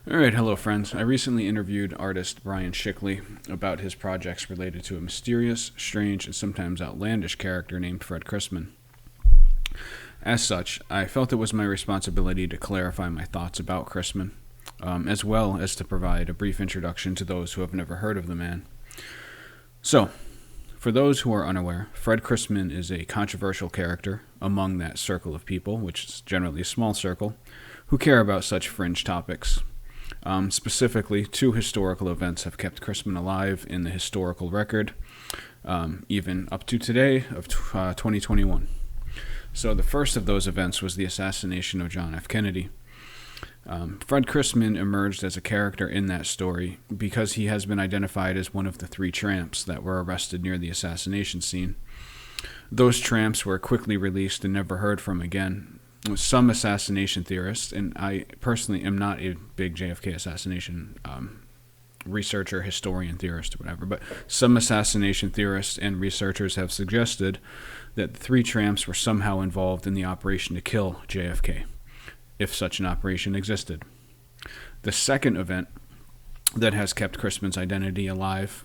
All right, hello friends. I recently interviewed artist Bryan Shickley about his projects related to a mysterious, strange, and sometimes outlandish character named Fred Crisman. As such, I felt it was my responsibility to clarify my thoughts about Crisman, as well as to provide a brief introduction to those who have never heard of the man. So, for those who are unaware, Fred Crisman is a controversial character among that circle of people, which is generally a small circle, who care about such fringe topics. Specifically, two historical events have kept Crisman alive in the historical record, even up to today of 2021. So the first of those events was the assassination of John F. Kennedy. Fred Crisman emerged as a character in that story because he has been identified as one of the three tramps that were arrested near the assassination scene. Those tramps were quickly released and never heard from again. Some assassination theorists, and I personally am not a big JFK assassination researcher, historian, theorist, or whatever, but some assassination theorists and researchers have suggested that the three tramps were somehow involved in the operation to kill JFK, if such an operation existed. The second event that has kept Crisman's identity alive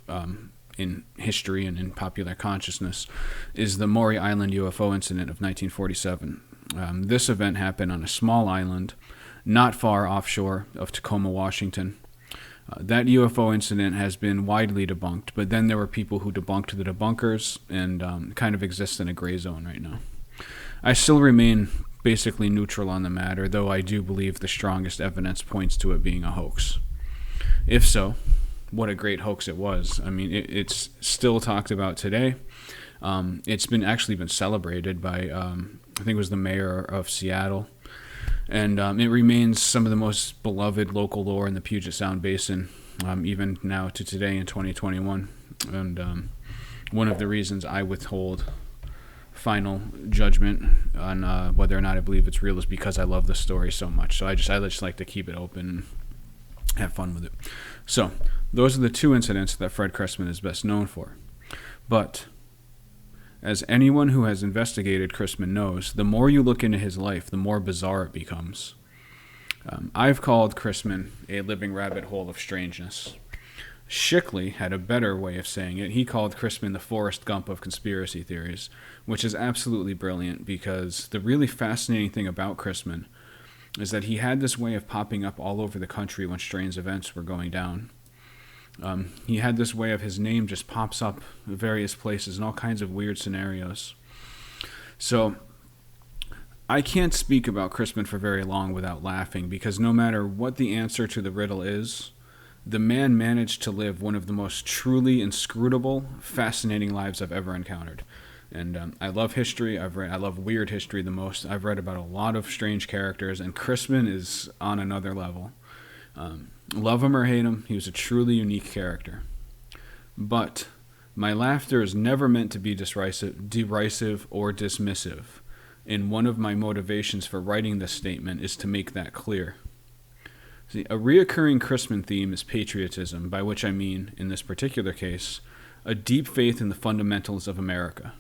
in history and in popular consciousness is the Maury Island UFO incident of 1947. This event happened on a small island not far offshore of Tacoma, Washington. That UFO incident has been widely debunked, but then there were people who debunked the debunkers and kind of exist in a gray zone right now. I still remain basically neutral on the matter, though I do believe the strongest evidence points to it being a hoax. If so, what a great hoax it was. I mean, it's still talked about today. It's actually been celebrated by, I think it was the mayor of Seattle. And it remains some of the most beloved local lore in the Puget Sound Basin, even now to today in 2021. And one of the reasons I withhold final judgment on whether or not I believe it's real is because I love the story so much. So I just like to keep it open and have fun with it. So those are the two incidents that Fred Crisman is best known for. But as anyone who has investigated Crisman knows, the more you look into his life, the more bizarre it becomes. I've called Crisman a living rabbit hole of strangeness. Shickley had a better way of saying it. He called Crisman the Forrest Gump of conspiracy theories, which is absolutely brilliant because the really fascinating thing about Crisman is that he had this way of popping up all over the country when strange events were going down. He had this way of his name just pops up in various places in all kinds of weird scenarios. So I can't speak about Crisman for very long without laughing because no matter what the answer to the riddle is, the man managed to live one of the most truly inscrutable, fascinating lives I've ever encountered. And I love history. I love weird history the most. I've read about a lot of strange characters, and Crisman is on another level. Love him or hate him, he was a truly unique character. But my laughter is never meant to be derisive or dismissive, and one of my motivations for writing this statement is to make that clear. See, a reoccurring Crisman theme is patriotism, by which I mean, in this particular case, a deep faith in the fundamentals of America,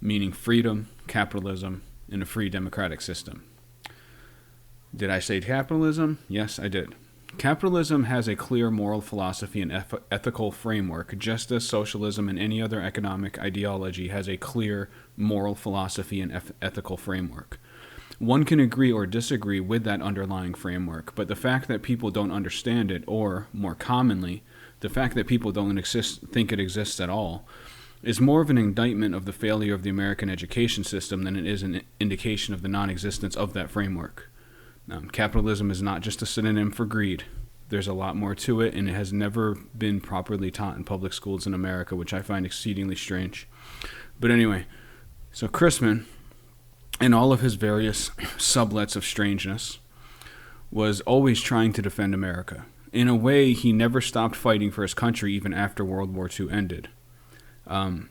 meaning freedom, capitalism, and a free democratic system. Did I say capitalism? Yes, I did. Capitalism has a clear moral philosophy and ethical framework, just as socialism and any other economic ideology has a clear moral philosophy and ethical framework. One can agree or disagree with that underlying framework, but the fact that people don't understand it, or, more commonly, the fact that people don't think it exists at all, is more of an indictment of the failure of the American education system than it is an indication of the non-existence of that framework. Capitalism is not just a synonym for greed. There's a lot more to it, and it has never been properly taught in public schools in America, which I find exceedingly strange. But anyway, so Crisman, and all of his various sublets of strangeness, was always trying to defend America. In a way, he never stopped fighting for his country even after World War II ended. And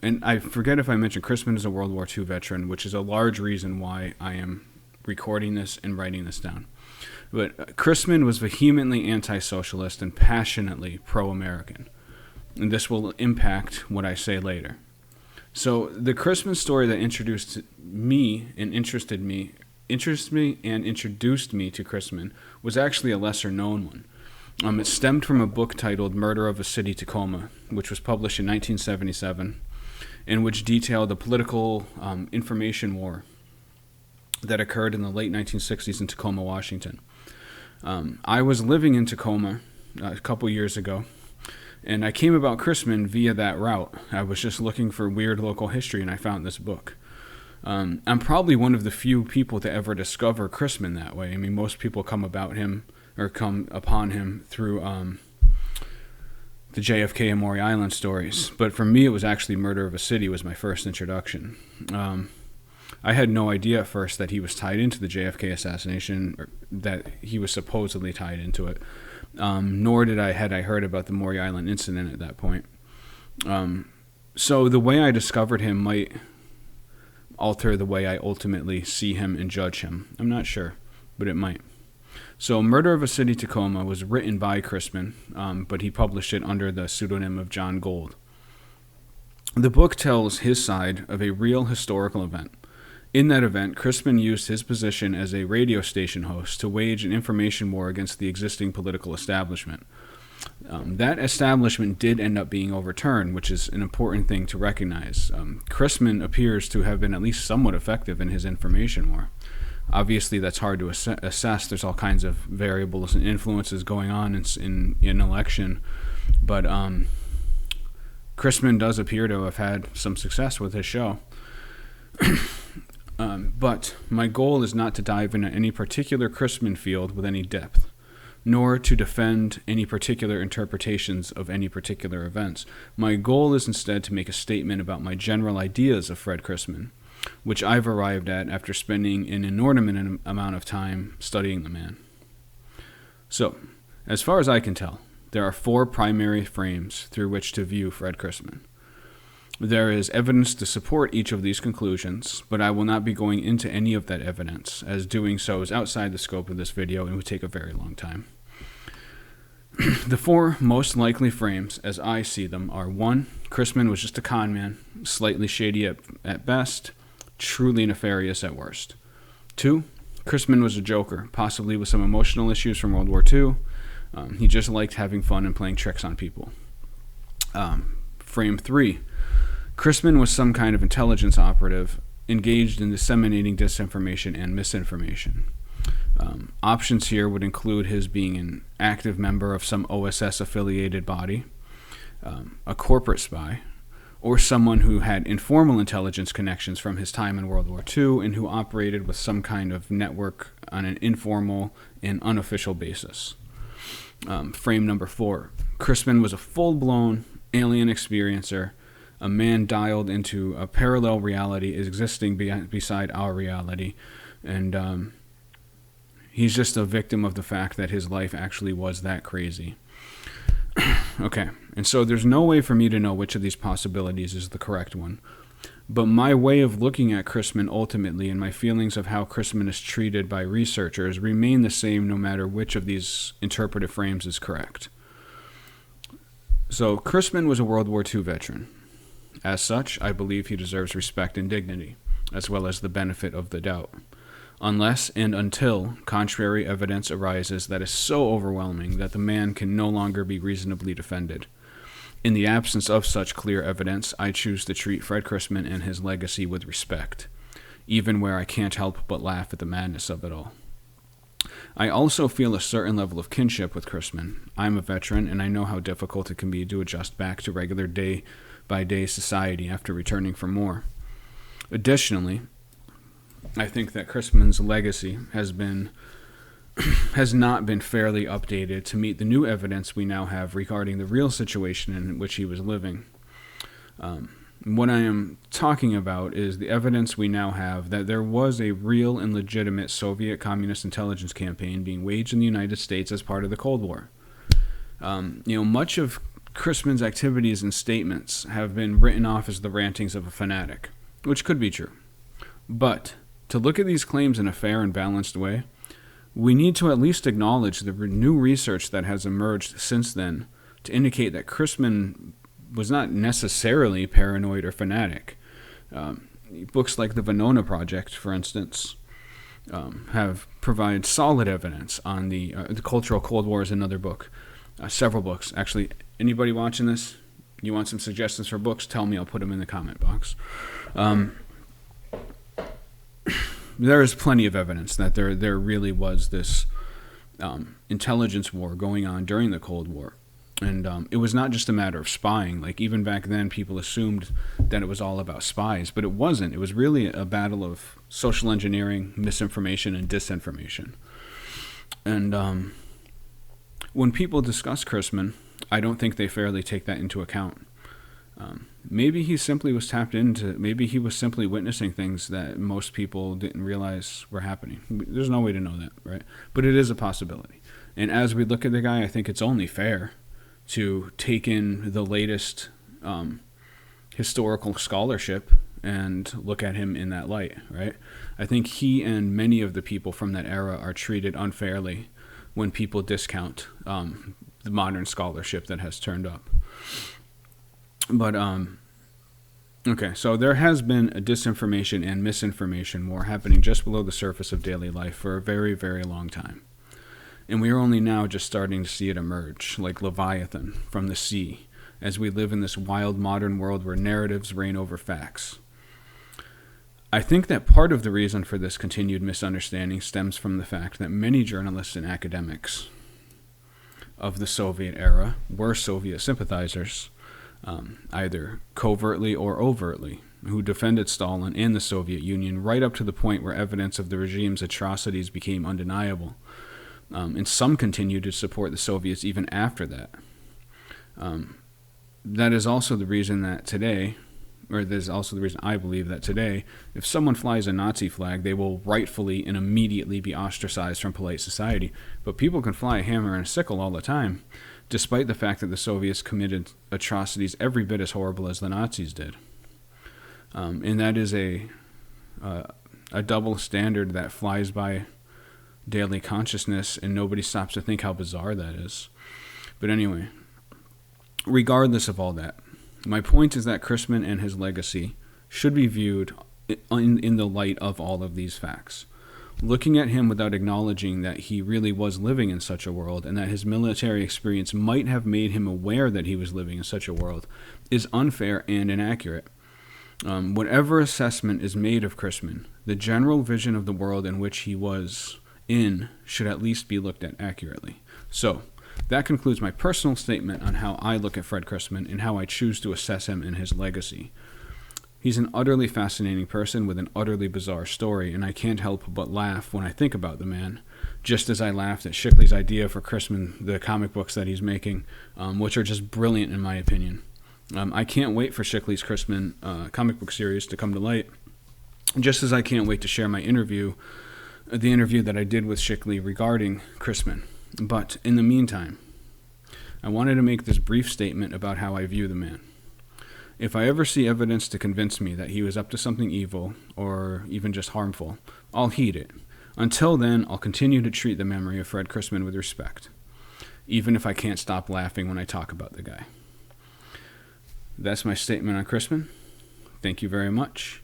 I forget if I mentioned Crisman is a World War II veteran, which is a large reason why I am recording this and writing this down. But Crisman was vehemently anti-socialist and passionately pro-American. And this will impact what I say later. So the Crisman story that introduced me and interested me interested me and introduced me to Crisman was actually a lesser known one. It stemmed from a book titled Murder of a City, Tacoma, which was published in 1977, and which detailed the political information war that occurred in the late 1960s in Tacoma, Washington. I was living in Tacoma a couple years ago, and I came about Crisman via that route. I was just looking for weird local history, and I found this book. I'm probably one of the few people to ever discover Crisman that way. I mean, most people come upon him through the JFK and Maury Island stories. But for me, it was actually Murder of a City was my first introduction. I had no idea at first that he was tied into the JFK assassination, or that he was supposedly tied into it. Nor had I heard about the Maury Island incident at that point. So the way I discovered him might alter the way I ultimately see him and judge him. I'm not sure, but it might. So Murder of a City, Tacoma was written by Crisman, but he published it under the pseudonym of John Gold. The book tells his side of a real historical event. In that event, Crisman used his position as a radio station host to wage an information war against the existing political establishment. That establishment did end up being overturned, which is an important thing to recognize. Crisman appears to have been at least somewhat effective in his information war. Obviously, that's hard to assess. There's all kinds of variables and influences going on in election, but Crisman does appear to have had some success with his show. But my goal is not to dive into any particular Crisman field with any depth, nor to defend any particular interpretations of any particular events. My goal is instead to make a statement about my general ideas of Fred Crisman, which I've arrived at after spending an inordinate amount of time studying the man. So, as far as I can tell, there are 4 primary frames through which to view Fred Crisman. There is evidence to support each of these conclusions, but I will not be going into any of that evidence, as doing so is outside the scope of this video and would take a very long time. The 4 most likely frames, as I see them, are 1. Crisman was just a con man, slightly shady at best, truly nefarious at worst. 2. Crisman was a joker, possibly with some emotional issues from World War II. He just liked having fun and playing tricks on people. Frame 3. Crisman was some kind of intelligence operative engaged in disseminating disinformation and misinformation. Options here would include his being an active member of some OSS-affiliated body, a corporate spy, or someone who had informal intelligence connections from his time in World War II and who operated with some kind of network on an informal and unofficial basis. Frame number 4. Crisman was a full-blown alien experiencer, a man dialed into a parallel reality existing beside our reality, and he's just a victim of the fact that his life actually was that crazy. Okay, and so there's no way for me to know which of these possibilities is the correct one, but my way of looking at Crisman ultimately and my feelings of how Crisman is treated by researchers remain the same no matter which of these interpretive frames is correct. So Crisman was a World War II veteran. As such, I believe he deserves respect and dignity, as well as the benefit of the doubt, unless and until contrary evidence arises that is so overwhelming that the man can no longer be reasonably defended. In the absence of such clear evidence, I choose to treat Fred Crisman and his legacy with respect, even where I can't help but laugh at the madness of it all. I also feel a certain level of kinship with Crisman. I'm a veteran, and I know how difficult it can be to adjust back to regular day-by-day society after returning from war. Additionally, I think that Crisman's legacy has not been fairly updated to meet the new evidence we now have regarding the real situation in which he was living. What I am talking about is the evidence we now have that there was a real and legitimate Soviet communist intelligence campaign being waged in the United States as part of the Cold War. Much of Crisman's activities and statements have been written off as the rantings of a fanatic, which could be true. But to look at these claims in a fair and balanced way, we need to at least acknowledge the new research that has emerged since then to indicate that Crisman was not necessarily paranoid or fanatic. Books like the Venona Project, for instance, have provided solid evidence on the cultural Cold War is another book, several books. Actually, anybody watching this, you want some suggestions for books, tell me, I'll put them in the comment box. There is plenty of evidence that there really was this intelligence war going on during the Cold War. And it was not just a matter of spying. Like, even back then, people assumed that it was all about spies, but it wasn't. It was really a battle of social engineering, misinformation, and disinformation. And when people discuss Crisman, I don't think they fairly take that into account. Maybe he simply was tapped into, maybe he was simply witnessing things that most people didn't realize were happening. There's no way to know that, right? But it is a possibility. And as we look at the guy, I think it's only fair to take in the latest historical scholarship and look at him in that light, right? I think he and many of the people from that era are treated unfairly when people discount the modern scholarship that has turned up. But, okay, so there has been a disinformation and misinformation war happening just below the surface of daily life for a very, very long time. And we are only now just starting to see it emerge, like Leviathan from the sea, as we live in this wild modern world where narratives reign over facts. I think that part of the reason for this continued misunderstanding stems from the fact that many journalists and academics of the Soviet era were Soviet sympathizers, either covertly or overtly, who defended Stalin and the Soviet Union right up to the point where evidence of the regime's atrocities became undeniable. And some continued to support the Soviets even after that. That is also the reason that today, or there's also the reason I believe that today, if someone flies a Nazi flag, they will rightfully and immediately be ostracized from polite society. But people can fly a hammer and a sickle all the time, despite the fact that the Soviets committed atrocities every bit as horrible as the Nazis did. And that is a double standard that flies by daily consciousness, and nobody stops to think how bizarre that is. But anyway, regardless of all that, my point is that Crisman and his legacy should be viewed in the light of all of these facts. Looking at him without acknowledging that he really was living in such a world and that his military experience might have made him aware that he was living in such a world is unfair and inaccurate. Whatever assessment is made of Crisman, the general vision of the world in which he was in should at least be looked at accurately. So, that concludes my personal statement on how I look at Fred Crisman and how I choose to assess him and his legacy. He's an utterly fascinating person with an utterly bizarre story, and I can't help but laugh when I think about the man, just as I laughed at Shickley's idea for Crisman, the comic books that he's making, which are just brilliant in my opinion. I can't wait for Shickley's Crisman comic book series to come to light, just as I can't wait to share my interview, the interview that I did with Shickley regarding Crisman. But in the meantime, I wanted to make this brief statement about how I view the man. If I ever see evidence to convince me that he was up to something evil or even just harmful, I'll heed it. Until then, I'll continue to treat the memory of Fred Crisman with respect, even if I can't stop laughing when I talk about the guy. That's my statement on Crisman. Thank you very much.